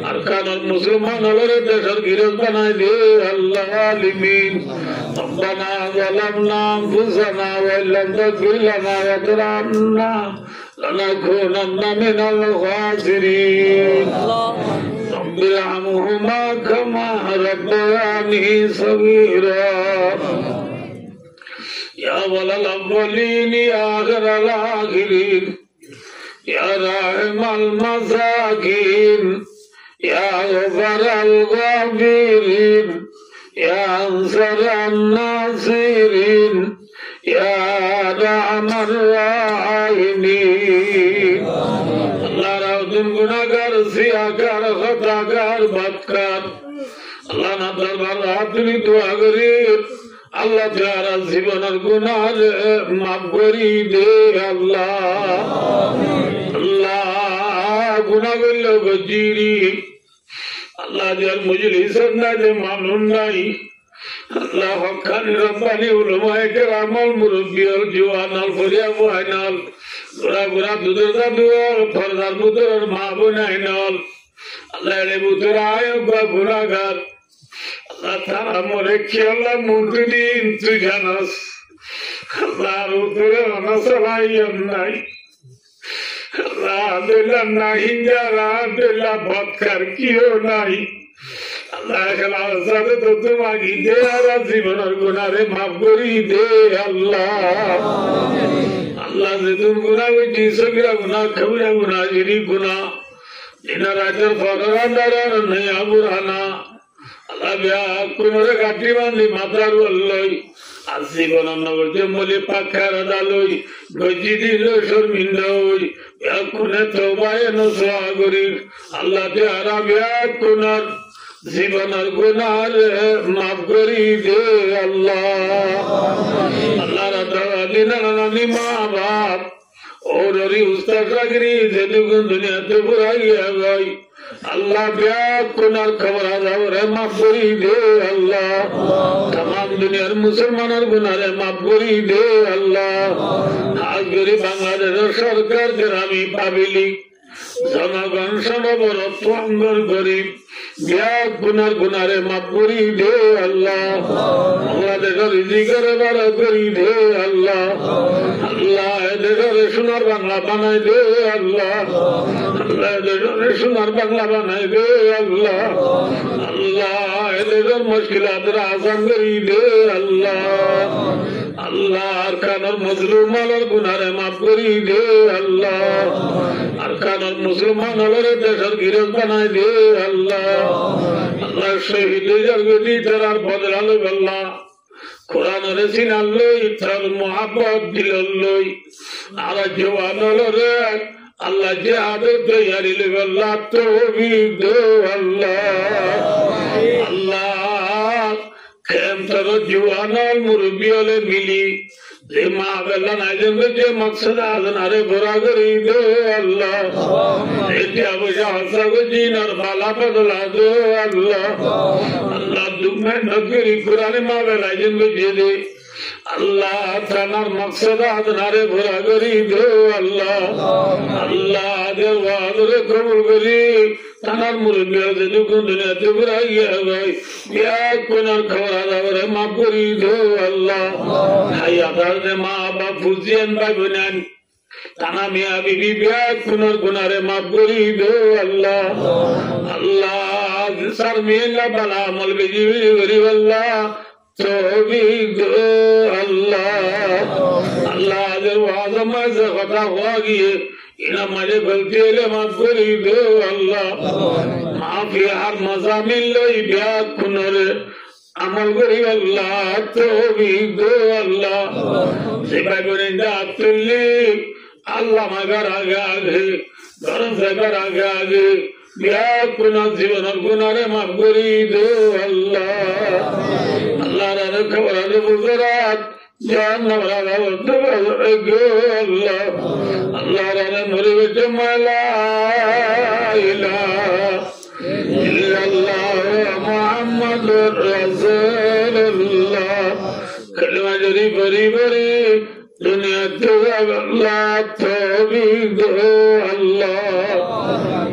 আর কারণ মুসলমান হলের দেশের গিরজ বানাই দে আল্লাহ আলিমিন ربنا ظلمنا أنفسنا وإن لم تغفر لنا وترحمنا لنكونن من الخاسرين رب ارحمهما كما ربياني صغيرا يا أول الأولين يا آخر الآخرين يا راحم المساكين يا غفر الغافرين يا أنصر الناصرين يا أرحم الراحمين الله راودن গুনাহগার সিয়াকার খতাকার বদকার আল্লাহ না দরবার হাতনি দোয়া করি আল্লাহ যারা জীবনের গুনাহ মাফ করি দে আল্লাহ আল্লাহ গুনাহ করলে গজিরি আল্লাহ যার মজলিসের না যে মামুন নাই আল্লাহ হক্কানি রব্বানি উলামায়ে কেরামাল মুরব্বিয়াল জওয়ানাল ফরিয়া বহানাল গোরা গোরা দুধের দাদুয়াল ফরদার মুদর মা বোনাইনাল আল্লাহ এলে মুদর আয়বা গুনাহগার আল্লাহ তারা মরে কি আল্লাহ মুদিন তুই জানাস আল্লাহ উতরে অনসলাইয়াম নাই আল্লাহ নাই যারা আল্লাহ বদকার কিও নাই আল্লাহ খেলার সাথে তো তোমাকে দে আর জীবনের গুনারে মাফ করি দে আল্লাহ আল্লাহ যে তুমি গুণা করছি সগিরা গুণা খবিরা গুণা জিরি গুণা জিনা রাতের ফকরা দাঁড়ার নেই আবুরানা আল্লাহ বিয়া কোনরে গাঠি বান্ধি মাথার বললই আর জীবনের নগর যে মলি পাখার দালই গজি দিল শর্মিন্দা হই কোনে তওবায় নসওয়া করি আল্লাহ তে আরা বিয়া কোনার জীবনের গুনাহ মাফ করি দে আল্লাহ আল্লাহ রাতা দিনা নানি মা বাপ ওররি উস্তাদ রাগরি যেদুগুন দুনিয়াতে বুড়াইয়া গই আল্লাহ বিয়া কোনার খবর আদারে মাফ করি দে আল্লাহ तमाम দুনিয়ার মুসলমানের গুনাহে মাফ করি দে আল্লাহ আগরি বাংলাদেশের সরকার গ্রামী পাবলিক জনগণ সর্বরত্ব অঙ্গর গরিব বিয়া গুনার গুনারে মাফ করি দে আল্লাহ বাংলাদেশের রিজিকের বাড়া করি দে আল্লাহ আল্লাহ এদেশের সোনার বাংলা বানাই দে আল্লাহ আল্লাহ এদেশের সোনার বাংলা বানাই দে আল্লাহ আল্লাহ এদেশের মুশকিলাতের আসান করি দে আল্লাহ আল্লাহ আরকানের মজলুম আলার গুনারে মাফ করি দে আল্লাহ আরকানের মুসলমান হলের দেশের গিরজ বানাই দে আল্লাহ আল্লাহ শহীদ জগতি তার বদলালো আল্লাহ কোরআনের সিনাল্লই তার মোহাব্বত দিলল্লই আর জওয়ান হলরে আল্লাহ যে আদর তৈরি আল্লাহ তৌফিক দে আল্লাহ আল্লাহ খেম তার জওয়ানাল মুরব্বি হলে মিলি যে মা বেলা নাই যে মকসদ আজনারে ভরা করি দে আল্লাহ এতে অবশ্য আশা করছি আর ভালা বদলা দে আল্লাহ আল্লাহ দুমে নগরি কোরআনে মা বেলা যে দে আল্লাহ তানার মকসদ আজনারে ভরা করি দে আল্লাহ আল্লাহ দের ওয়াদরে কবুল করি তানার মুরব্বি যে দুগুন দুনিয়াতে ঘুরাইয়া গই বিয়া কোনার খবর আদারে মাফ করি দে আল্লাহ হায়াতার যে মা বাপ ফুজিয়ান ভাই বোনেন তানা মিয়া বিবি বিয়া কোনার গুনারে মাফ করি দে আল্লাহ আল্লাহ সার মিয়া বালা আমল বেজি করি আল্লাহ তৌফিক দে আল্লাহ আল্লাহ আজর ওয়াজমা যে কথা হওয়া গিয়ে ইনা মাঝে গলতি হলে মাফ করি দে আল্লাহ মাফি আর মজামিল লই বিয়া কোনরে আমল করি আল্লাহ তৌফিক দে আল্লাহ যে ভাই বোনেন আব্দুল্লি আল্লাহ মাগার আগে আগে গরম সাগর আগে আগে বিয়া কোন জীবনের গুনারে মাফ করি দে আল্লাহ আল্লাহ রে খবর আলো বুজরাত জাহান্নাম রাগা বলতে গো আল্লাহ আল্লাহ রে মরে গেছে মালা ইলাহা ইল্লাল্লাহ মুহাম্মাদুর রাসূলুল্লাহ কলমা জরি বরি বরি দুনিয়া তে আল্লাহ তৌফিক দে আল্লাহ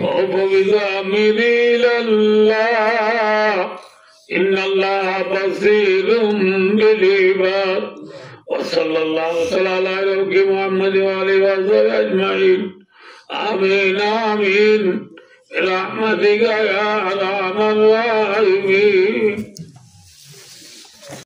وبضامر إلى الله إن الله بصير بالعباد وصلى الله تعالى على محمد وآله وصحبه أجمعين آمين آمين برحمتك يا أرحم الراحمين